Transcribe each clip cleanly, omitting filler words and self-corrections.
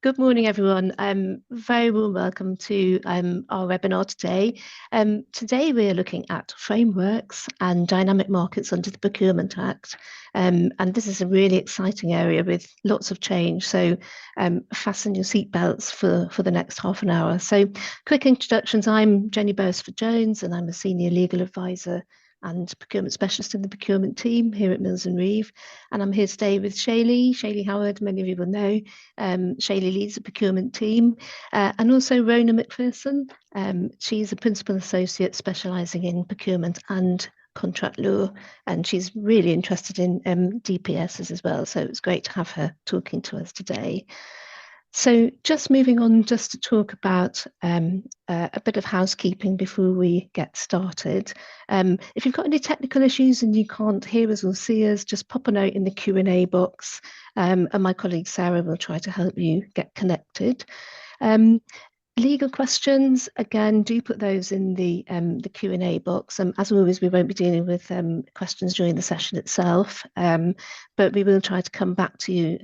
Good morning, everyone. Very warm welcome to our webinar today. Today we are looking at frameworks and dynamic markets under the Procurement Act. And this is a really exciting area with lots of change. So fasten your seatbelts for the next half an hour. So quick introductions. I'm Jenny Beresford-Jones and I'm a senior legal advisor and procurement specialist in the procurement team here at Mills Reeve. And I'm here today with Shaylee Howard, many of you will know. Shaylee leads the procurement team, and also Rona McPherson. She's a principal associate specialising in procurement and contract law, and she's really interested in DPSs as well. So it's great to have her talking to us today. So just moving on just to talk about a bit of housekeeping before we get started. If you've got any technical issues and you can't hear us or see us, just pop a note in the Q&A box and my colleague Sarah will try to help you get connected. Legal questions, again, do put those in the Q&A box. As always, we won't be dealing with questions during the session itself, but we will try to come back to you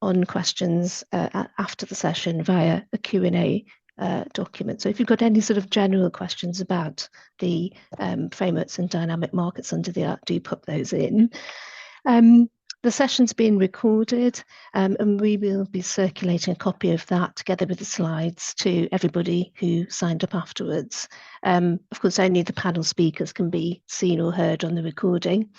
on questions after the session via a Q&A document. So if you've got any sort of general questions about the frameworks and dynamic markets under the Act, do put those in. The session's being recorded and we will be circulating a copy of that together with the slides to everybody who signed up afterwards. Of course, only the panel speakers can be seen or heard on the recording.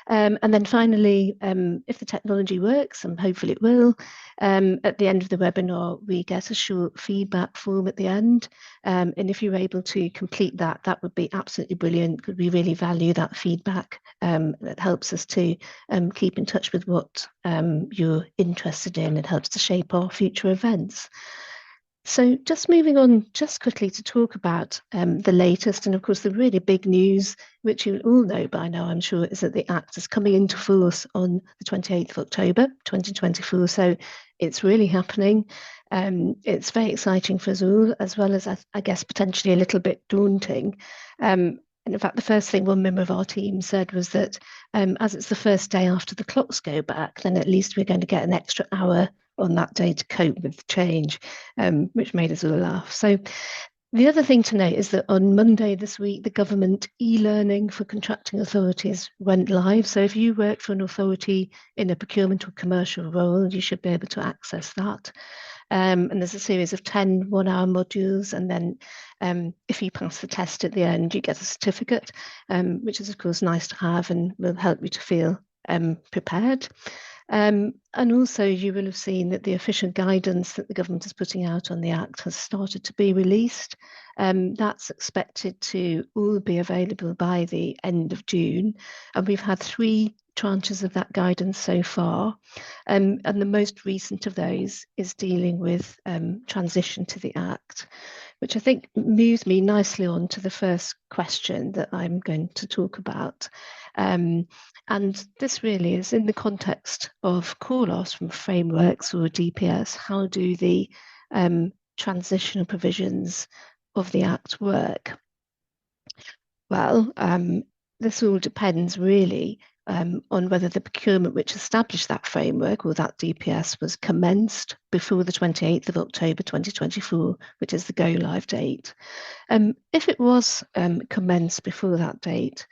And then finally, if the technology works, and hopefully it will, at the end of the webinar, we get a short feedback form at the end. And if you're able to complete that, that would be absolutely brilliant, because we really value that feedback. That helps us to keep in touch with what you're interested in. It helps to shape our future events. So just moving on just quickly to talk about the latest, and of course the really big news, which you all know by now, I'm sure, is that the Act is coming into force on the 28th of October 2024. So it's really happening. It's very exciting for us all, as well as I guess potentially a little bit daunting. And in fact, the first thing one member of our team said was that as it's the first day after the clocks go back, then at least we're going to get an extra hour on that day to cope with the change, which made us all laugh. So the other thing to note is that on Monday this week, the government e-learning for contracting authorities went live. So if you work for an authority in a procurement or commercial role, you should be able to access that. And there's a series of 10 one-hour modules, and then if you pass the test at the end, you get a certificate, which is of course nice to have and will help you to feel prepared. And also you will have seen that the official guidance that the government is putting out on the Act has started to be released. That's expected to all be available by the end of June. And we've had 3 tranches of that guidance so far. And the most recent of those is dealing with transition to the Act, which I think moves me nicely on to the first question that I'm going to talk about. And this really is in the context of call-offs from frameworks or DPS. How do the transitional provisions of the Act work? Well, this all depends really on whether the procurement which established that framework or that DPS was commenced before the 28th of October 2024, which is the go-live date. If it was commenced before that date,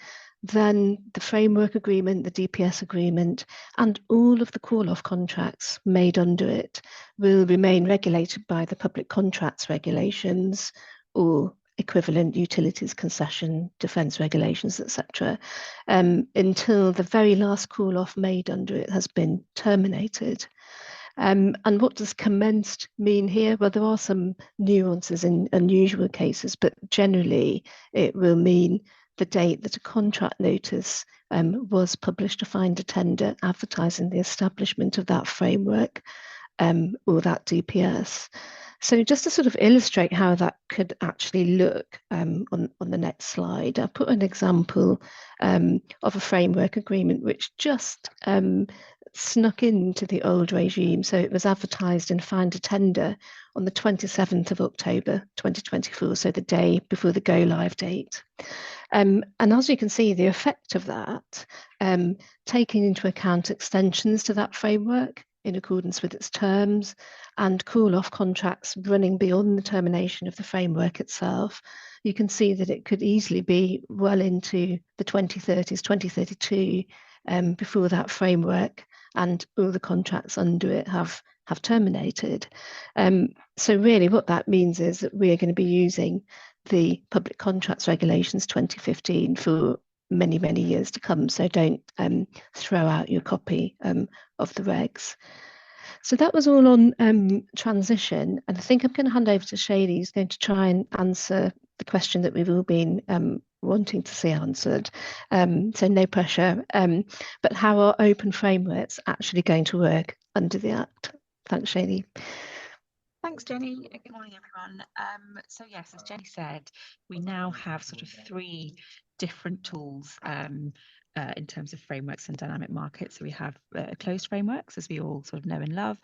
then the framework agreement, the DPS agreement, and all of the call-off contracts made under it will remain regulated by the public contracts regulations or equivalent utilities concession defence regulations, etc., until the very last call-off made under it has been terminated. And what does commenced mean here? Well, there are some nuances in unusual cases, but generally it will mean the date that a contract notice was published to find a tender advertising the establishment of that framework or that DPS. So just to sort of illustrate how that could actually look on the next slide, I've put an example of a framework agreement which just snuck into the old regime. So it was advertised and found a tender on the 27th of October 2024, so the day before the go live date. And as you can see, the effect of that, taking into account extensions to that framework, in accordance with its terms, and call-off contracts running beyond the termination of the framework itself, you can see that it could easily be well into the 2030s, 2032, before that framework and all the contracts under it have terminated. So really what that means is that we are going to be using the Public Contracts Regulations 2015 for many, many years to come. So don't throw out your copy of the regs. So that was all on transition. And I think I'm going to hand over to Shaylee, who's going to try and answer the question that we've all been wanting to see answered. So no pressure. But how are open frameworks actually going to work under the Act? Thanks, Shaylee. Thanks, Jenny. Good morning, everyone. So yes, as Jenny said, we now have sort of 3 different tools in terms of frameworks and dynamic markets. So we have closed frameworks, as we all sort of know and love,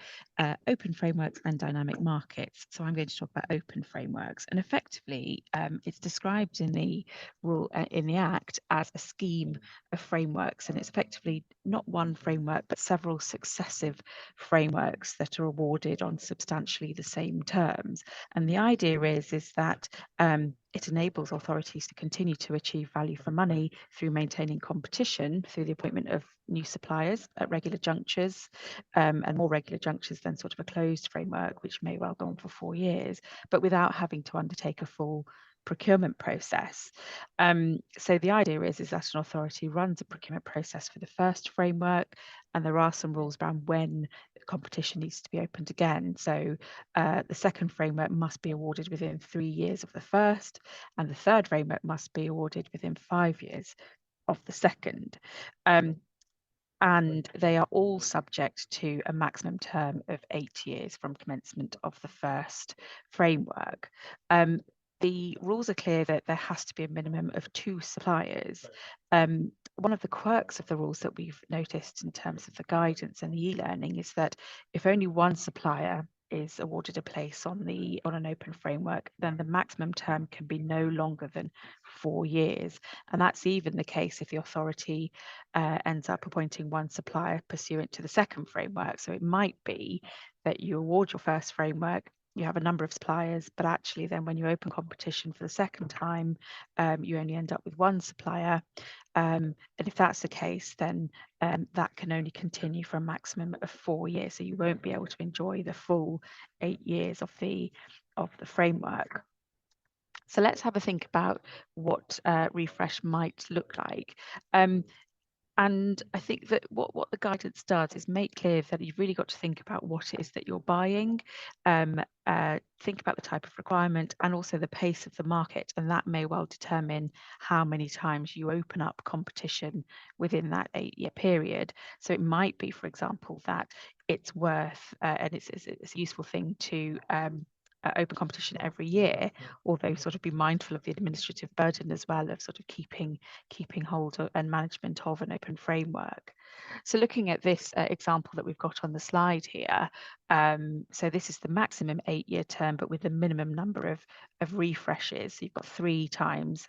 open frameworks and dynamic markets. So I'm going to talk about open frameworks, and effectively it's described in the rule in the Act as a scheme of frameworks, and it's effectively not one framework but several successive frameworks that are awarded on substantially the same terms. And the idea is that it enables authorities to continue to achieve value for money through maintaining competition through the appointment of new suppliers at regular junctures, and more regular junctures than sort of a closed framework, which may well go on for 4 years, but without having to undertake a full procurement process. So the idea is that an authority runs a procurement process for the first framework, and there are some rules around when competition needs to be opened again. So the second framework must be awarded within 3 years of the first, and the third framework must be awarded within 5 years of the second. And they are all subject to a maximum term of 8 years from commencement of the first framework. The rules are clear that there has to be a minimum of 2 suppliers. One of the quirks of the rules that we've noticed in terms of the guidance and the e-learning is that if only one supplier is awarded a place on an open framework, then the maximum term can be no longer than 4 years. And that's even the case if the authority ends up appointing one supplier pursuant to the second framework. So it might be that you award your first framework, you have a number of suppliers, but actually then when you open competition for the second time, you only end up with one supplier. And if that's the case, then that can only continue for a maximum of 4 years. So you won't be able to enjoy the full 8 years of the framework. So let's have a think about what refresh might look like. And I think that what the guidance does is make clear that you've really got to think about what it is that you're buying, think about the type of requirement and also the pace of the market, and that may well determine how many times you open up competition within that 8-year period. So it might be, for example, that it's worth, and it's a useful thing to open competition every year, although sort of be mindful of the administrative burden as well of sort of keeping hold of and management of an open framework. So looking at this example that we've got on the slide here, so this is the maximum 8-year term, but with a minimum number of refreshes. So you've got 3 times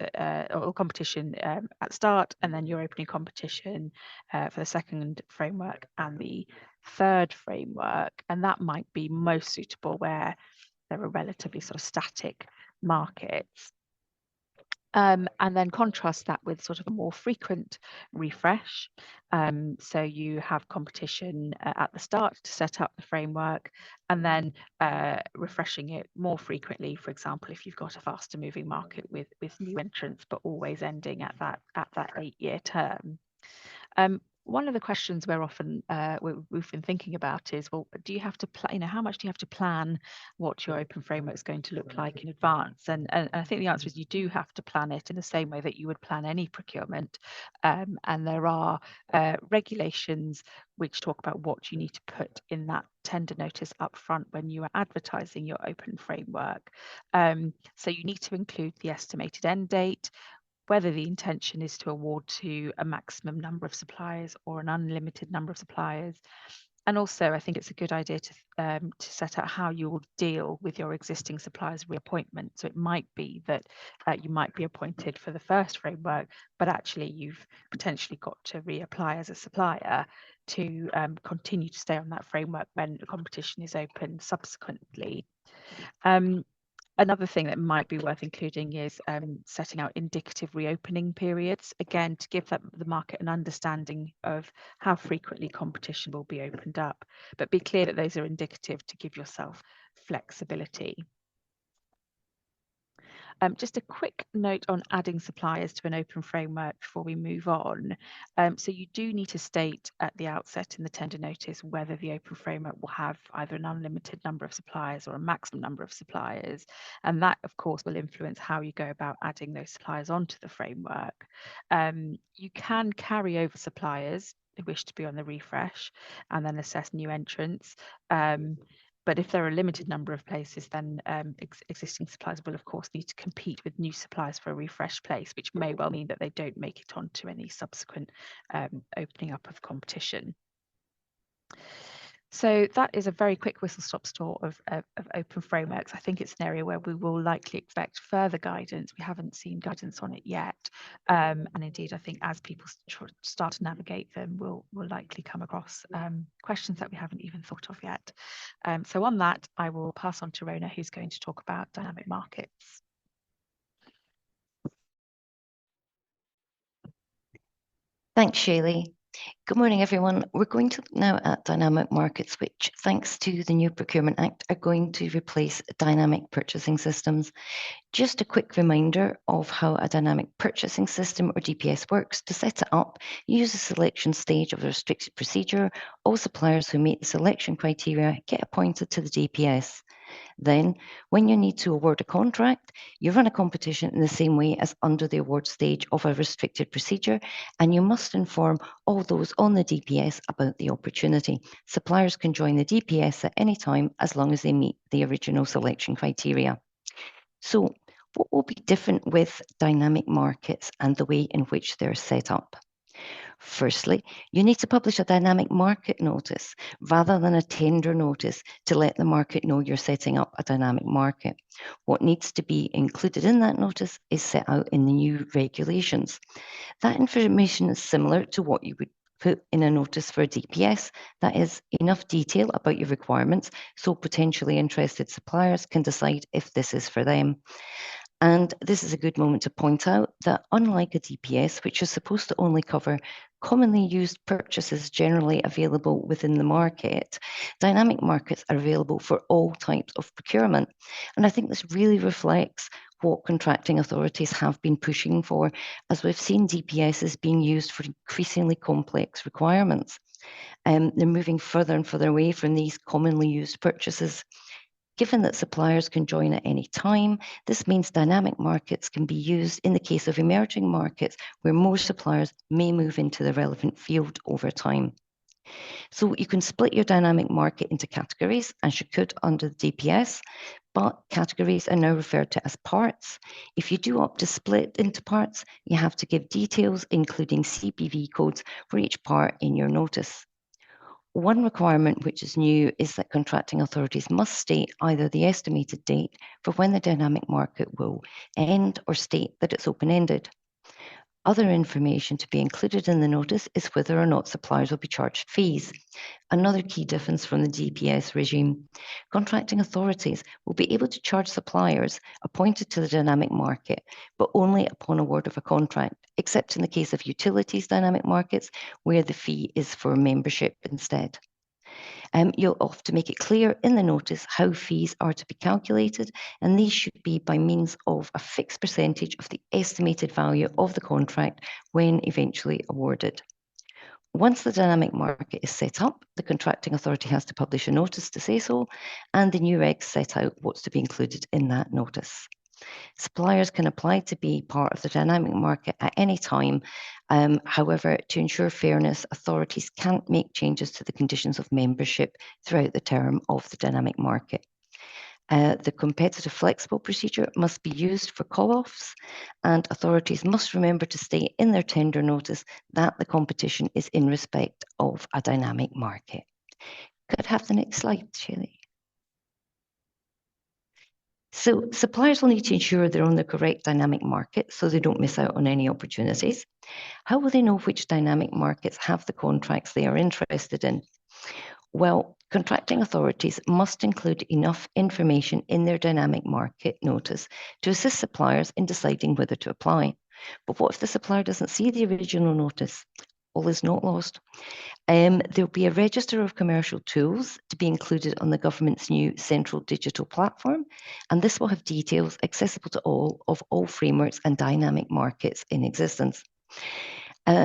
or competition at the start, and then you're opening competition for the second framework and the third framework, and that might be most suitable where there are relatively sort of static markets. And then contrast that with sort of a more frequent refresh. So you have competition at the start to set up the framework, and then refreshing it more frequently. For example, if you've got a faster moving market with new entrants, but always ending at that 8-year term. One of the questions we're often we've been thinking about is, well, do you have to how much do you have to plan what your open framework is going to look like in advance? And I think the answer is you do have to plan it in the same way that you would plan any procurement. And there are regulations which talk about what you need to put in that tender notice up front when you are advertising your open framework. So you need to include the estimated end date, whether the intention is to award to a maximum number of suppliers or an unlimited number of suppliers, And also, I think it's a good idea to set out how you will deal with your existing suppliers' reappointment. So it might be that you might be appointed for the first framework, but actually you've potentially got to reapply as a supplier to continue to stay on that framework when a competition is open subsequently. Another thing that might be worth including is setting out indicative reopening periods, again, to give the market an understanding of how frequently competition will be opened up, but be clear that those are indicative to give yourself flexibility. Just a quick note on adding suppliers to an open framework before we move on. So you do need to state at the outset in the tender notice whether the open framework will have either an unlimited number of suppliers or a maximum number of suppliers. And that, of course, will influence how you go about adding those suppliers onto the framework. You can carry over suppliers who wish to be on the refresh and then assess new entrants. But if there are a limited number of places, then existing suppliers will, of course, need to compete with new suppliers for a refreshed place, which may well mean that they don't make it onto any subsequent opening up of competition. So that is a very quick whistle-stop tour of open frameworks. I think it's an area where we will likely expect further guidance. We haven't seen guidance on it yet. And indeed, I think as people start to navigate them, we'll likely come across questions that we haven't even thought of yet. So on that, I will pass on to Rona, who's going to talk about dynamic markets. Thanks, Shaylee. Good morning, everyone. We're going to look now at dynamic markets, which, thanks to the new Procurement Act, are going to replace dynamic purchasing systems. Just a quick reminder of how a dynamic purchasing system, or DPS, works. To set it up, use the selection stage of the restricted procedure. All suppliers who meet the selection criteria get appointed to the DPS. Then, when you need to award a contract, you run a competition in the same way as under the award stage of a restricted procedure, and you must inform all those on the DPS about the opportunity. Suppliers can join the DPS at any time as long as they meet the original selection criteria. So, what will be different with dynamic markets and the way in which they're set up? Firstly, you need to publish a dynamic market notice rather than a tender notice to let the market know you're setting up a dynamic market. What needs to be included in that notice is set out in the new regulations. That information is similar to what you would put in a notice for a DPS. That is enough detail about your requirements so potentially interested suppliers can decide if this is for them. And this is a good moment to point out that unlike a DPS, which is supposed to only cover commonly used purchases generally available within the market, dynamic markets are available for all types of procurement. And I think this really reflects what contracting authorities have been pushing for, as we've seen DPSs being used for increasingly complex requirements. They're moving further and further away from these commonly used purchases. Given that suppliers can join at any time, this means dynamic markets can be used in the case of emerging markets where more suppliers may move into the relevant field over time. So you can split your dynamic market into categories, as you could under the DPS, but categories are now referred to as parts. If you do opt to split into parts, you have to give details, including CPV codes for each part in your notice. One requirement which is new is that contracting authorities must state either the estimated date for when the dynamic market will end or state that it's open-ended. Other information to be included in the notice is whether or not suppliers will be charged fees. Another key difference from the DPS regime. Contracting authorities will be able to charge suppliers appointed to the dynamic market, but only upon award of a contract, except in the case of utilities dynamic markets, where the fee is for membership instead. You'll often make it clear in the notice how fees are to be calculated, and these should be by means of a fixed percentage of the estimated value of the contract when eventually awarded. Once the dynamic market is set up, the contracting authority has to publish a notice to say so, and the new regs set out what's to be included in that notice. Suppliers can apply to be part of the dynamic market at any time. However, to ensure fairness, authorities can't make changes to the conditions of membership throughout the term of the dynamic market. The competitive flexible procedure must be used for call-offs, and authorities must remember to state in their tender notice that the competition is in respect of a dynamic market. Could I have the next slide, Shelley? So suppliers will need to ensure they're on the correct dynamic market so they don't miss out on any opportunities. How will they know which dynamic markets have the contracts they are interested in? Well, contracting authorities must include enough information in their dynamic market notice to assist suppliers in deciding whether to apply. But what if the supplier doesn't see the original notice? All is not lost. There'll be a register of commercial tools to be included on the government's new central digital platform, and this will have details accessible to all of all frameworks and dynamic markets in existence.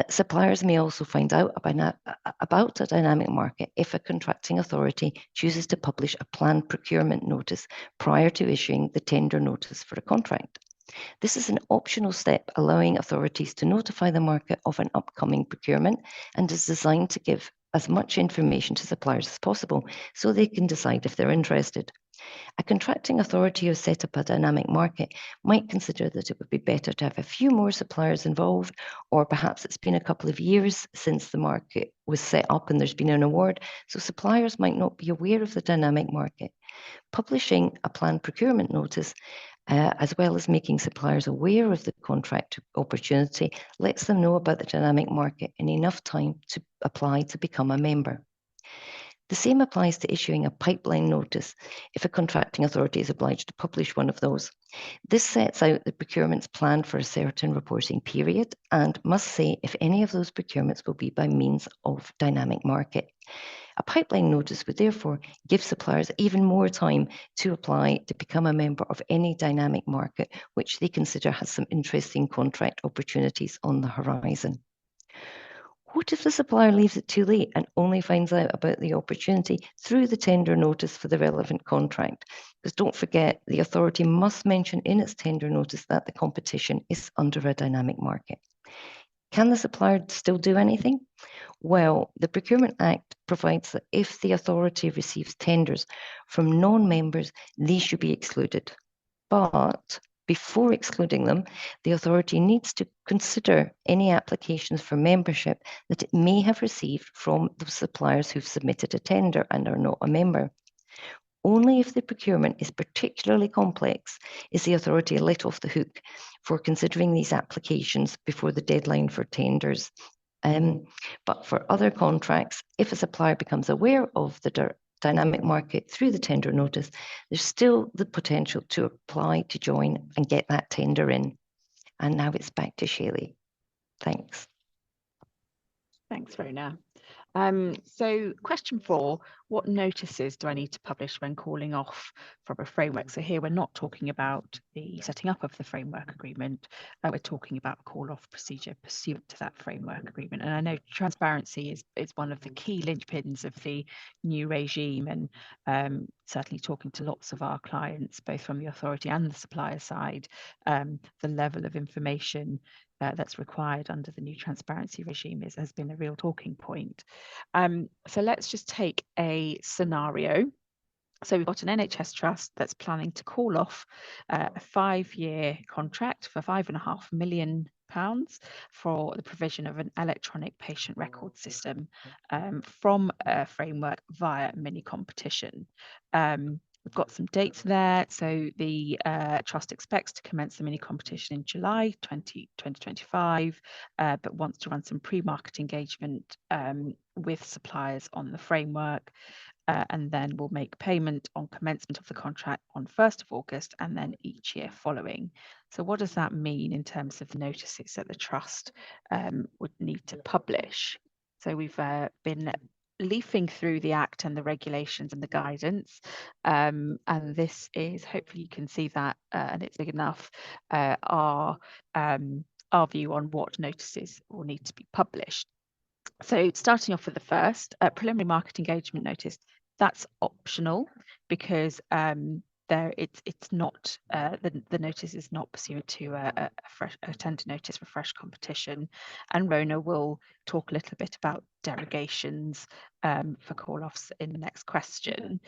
Suppliers may also find out about a dynamic market if a contracting authority chooses to publish a planned procurement notice prior to issuing the tender notice for a contract. This is an optional step allowing authorities to notify the market of an upcoming procurement and is designed to give as much information to suppliers as possible so they can decide if they're interested. A contracting authority who has set up a dynamic market might consider that it would be better to have a few more suppliers involved, or perhaps it's been a couple of years since the market was set up and there's been an award, so suppliers might not be aware of the dynamic market. Publishing a planned procurement notice as well as making suppliers aware of the contract opportunity, lets them know about the dynamic market in enough time to apply to become a member. The same applies to issuing a pipeline notice if a contracting authority is obliged to publish one of those. This sets out the procurements planned for a certain reporting period and must say if any of those procurements will be by means of dynamic market. A pipeline notice would therefore give suppliers even more time to apply to become a member of any dynamic market, which they consider has some interesting contract opportunities on the horizon. What if the supplier leaves it too late and only finds out about the opportunity through the tender notice for the relevant contract? Because don't forget, the authority must mention in its tender notice that the competition is under a dynamic market. Can the supplier still do anything? Well, the Procurement Act provides that if the authority receives tenders from non-members, these should be excluded. But before excluding them, the authority needs to consider any applications for membership that it may have received from the suppliers who've submitted a tender and are not a member. Only if the procurement is particularly complex is the authority let off the hook for considering these applications before the deadline for tenders. But for other contracts, if a supplier becomes aware of the dynamic market through the tender notice, there's still the potential to apply to join and get that tender in. And now it's back to Shelley. Thanks. Thanks, Rona. So question 4, what notices do I need to publish when calling off from a framework? So here we're not talking about the setting up of the framework agreement, we're talking about a call-off procedure pursuant to that framework agreement. And I know transparency is one of the key linchpins of the new regime, and certainly talking to lots of our clients, both from the authority and the supplier side, the level of information that's required under the new transparency regime has been a real talking point. So let's just take a scenario. So we've got an NHS trust that's planning to call off a 5-year contract for £5.5 million for the provision of an electronic patient record system from a framework via mini competition. We've got some dates there. So the trust expects to commence the mini competition in July 2025, but wants to run some pre-market engagement with suppliers on the framework. And then we'll make payment on commencement of the contract on 1st of August and then each year following. So what does that mean in terms of the notices that the trust would need to publish? So we've been leafing through the Act and the regulations and the guidance, and this is, hopefully you can see that, and it's big enough, our view on what notices will need to be published. So starting off with the first, preliminary market engagement notice, that's optional because it's not the notice is not pursuant to a tender notice for fresh competition, and Rona will talk a little bit about derogations for call-offs in the next question.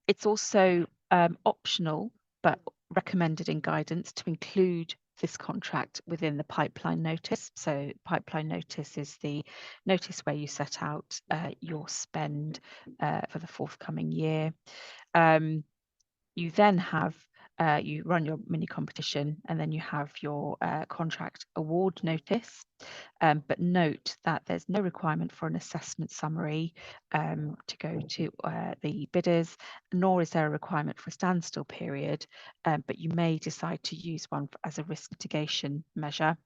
It's also optional but recommended in guidance to include this contract within the pipeline notice. So pipeline notice is the notice where you set out your spend for the forthcoming year. You then have you run your mini competition, and then you have your contract award notice. But note that there's no requirement for an assessment summary to go to the bidders, nor is there a requirement for a standstill period, but you may decide to use one as a risk mitigation measure.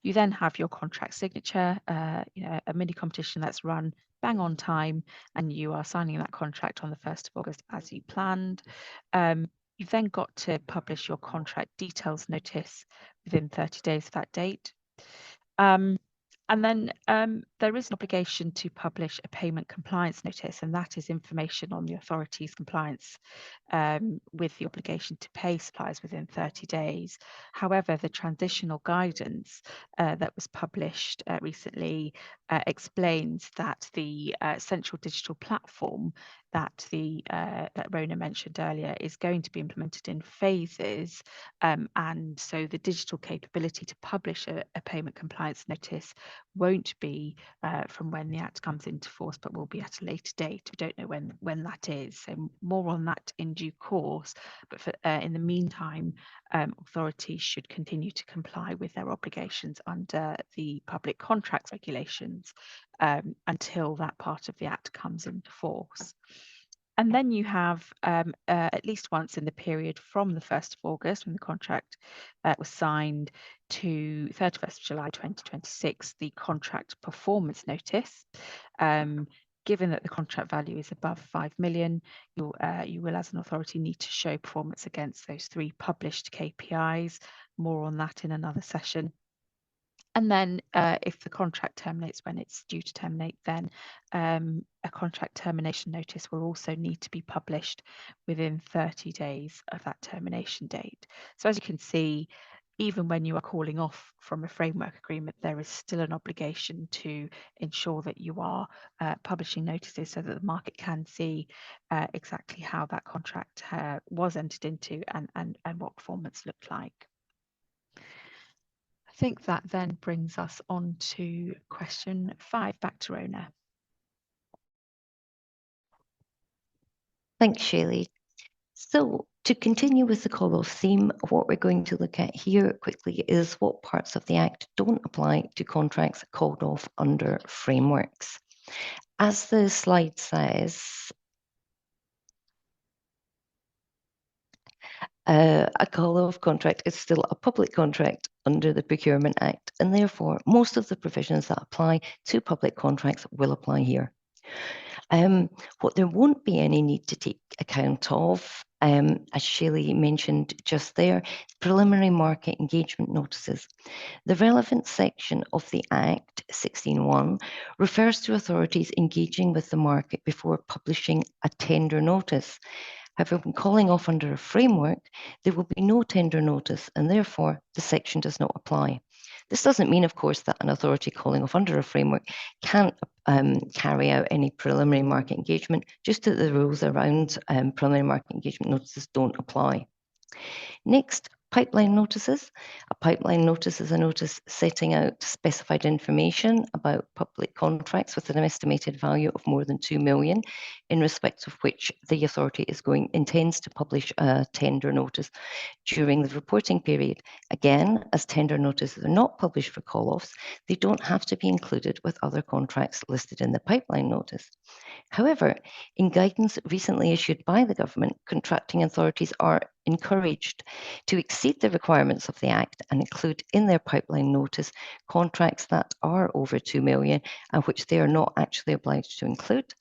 You then have your contract signature, a mini competition that's run bang on time, and you are signing that contract on the 1st of August as you planned. You've then got to publish your contract details notice within 30 days of that date. And then there is an obligation to publish a payment compliance notice, and that is information on the authority's compliance with the obligation to pay suppliers within 30 days. However, the transitional guidance that was published recently explains that the central digital platform that that Rona mentioned earlier is going to be implemented in phases, and so the digital capability to publish a payment compliance notice won't be from when the Act comes into force, but will be at a later date. We don't know when that is, so more on that in due course. But for, in the meantime, authorities should continue to comply with their obligations under the public contracts regulations until that part of the Act comes into force. And then you have at least once in the period from the 1st of August, when the contract was signed, to 31st of July 2026, the contract performance notice. Given that the contract value is above 5 million, you will, as an authority, need to show performance against those 3 published KPIs. More on that in another session. And then if the contract terminates when it's due to terminate, then a contract termination notice will also need to be published within 30 days of that termination date. So as you can see, even when you are calling off from a framework agreement, there is still an obligation to ensure that you are publishing notices so that the market can see exactly how that contract was entered into and what performance looked like. I think that then brings us on to question 5. Back to Rona. Thanks, Shaylee. So to continue with the call-off theme, what we're going to look at here quickly is what parts of the Act don't apply to contracts called off under frameworks. As the slide says, a call-off contract is still a public contract under the Procurement Act, and therefore most of the provisions that apply to public contracts will apply here. What there won't be any need to take account of, as Shaylee mentioned just there, preliminary market engagement notices. The relevant section of the Act, 16.1, refers to authorities engaging with the market before publishing a tender notice. However, when calling off under a framework, there will be no tender notice, and therefore the section does not apply. This doesn't mean, of course, that an authority calling off under a framework can't carry out any preliminary market engagement, just that the rules around preliminary market engagement notices don't apply. Next, pipeline notices. A pipeline notice is a notice setting out specified information about public contracts with an estimated value of more than 2 million, in respect of which the authority intends to publish a tender notice during the reporting period. Again, as tender notices are not published for call-offs, they don't have to be included with other contracts listed in the pipeline notice. However, in guidance recently issued by the government, contracting authorities are encouraged to exceed the requirements of the Act and include in their pipeline notice contracts that are over 2 million and which they are not actually obliged to include.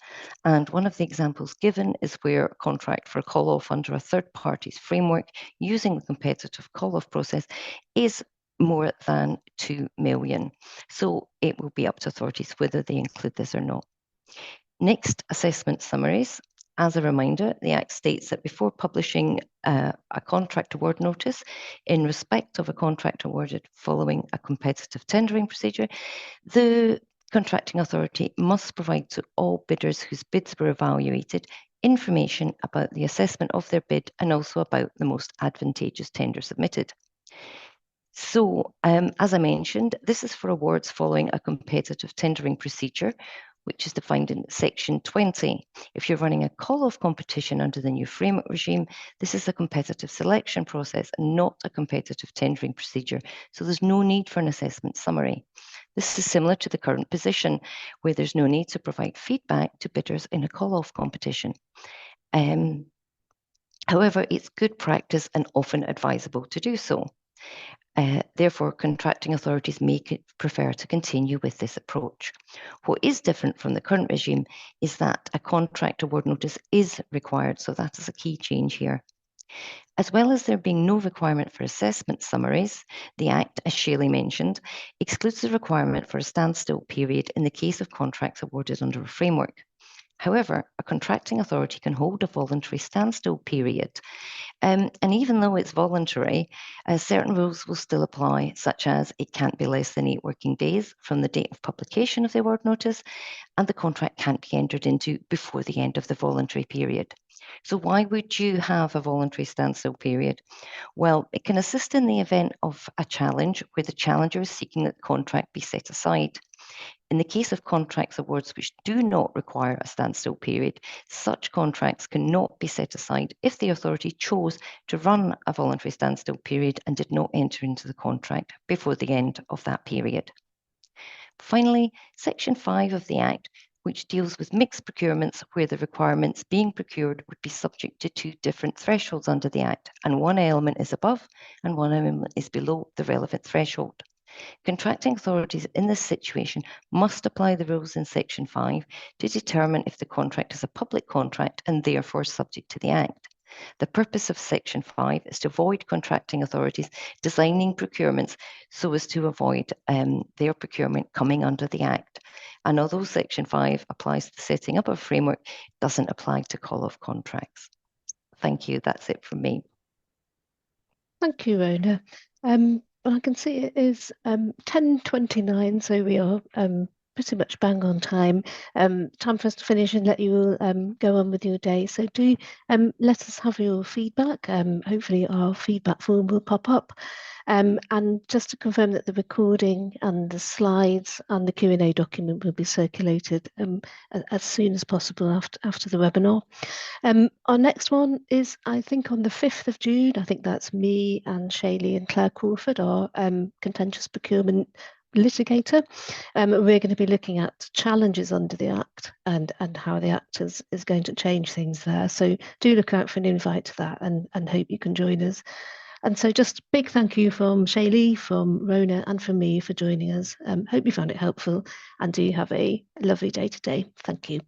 And one of the examples given is where a contract for a call-off under a third party's framework using the competitive call-off process is more than 2 million. So it will be up to authorities whether they include this or not. Next, assessment summaries. As a reminder, the Act states that before publishing a contract award notice in respect of a contract awarded following a competitive tendering procedure, the contracting authority must provide to all bidders whose bids were evaluated information about the assessment of their bid and also about the most advantageous tender submitted. So, as I mentioned, this is for awards following a competitive tendering procedure, which is defined in Section 20. If you're running a call-off competition under the new framework regime, this is a competitive selection process and not a competitive tendering procedure. So there's no need for an assessment summary. This is similar to the current position, where there's no need to provide feedback to bidders in a call-off competition. However, it's good practice and often advisable to do so. Therefore, contracting authorities may prefer to continue with this approach. What is different from the current regime is that a contract award notice is required, so that is a key change here. As well as there being no requirement for assessment summaries, the Act, as Shelley mentioned, excludes the requirement for a standstill period in the case of contracts awarded under a framework. However, a contracting authority can hold a voluntary standstill period. And even though it's voluntary, certain rules will still apply, such as it can't be less than 8 working days from the date of publication of the award notice, and the contract can't be entered into before the end of the voluntary period. So why would you have a voluntary standstill period? Well, it can assist in the event of a challenge where the challenger is seeking that the contract be set aside. In the case of contracts awards which do not require a standstill period, such contracts cannot be set aside if the authority chose to run a voluntary standstill period and did not enter into the contract before the end of that period. Finally, Section 5 of the Act, which deals with mixed procurements where the requirements being procured would be subject to 2 different thresholds under the Act, and one element is above and one element is below the relevant threshold. Contracting authorities in this situation must apply the rules in Section 5 to determine if the contract is a public contract and therefore subject to the Act. The purpose of Section 5 is to avoid contracting authorities designing procurements so as to avoid their procurement coming under the Act. And although Section 5 applies to the setting up of a framework, it doesn't apply to call-off contracts. Thank you. That's it from me. Thank you, Rona. Well, I can see it is 10:29, so we are pretty much bang on time. Time for us to finish and let you all go on with your day. So do let us have your feedback. Hopefully our feedback form will pop up. And just to confirm that the recording and the slides and the Q&A document will be circulated as soon as possible after the webinar. Our next one is, I think, on the 5th of June. I think that's me and Shelley and Claire Crawford, our contentious procurement litigator. We're going to be looking at challenges under the Act and how the Act is going to change things there. So do look out for an invite to that and hope you can join us. And so just big thank you from Shelley, from Rona and from me for joining us. Hope you found it helpful and do have a lovely day today. Thank you.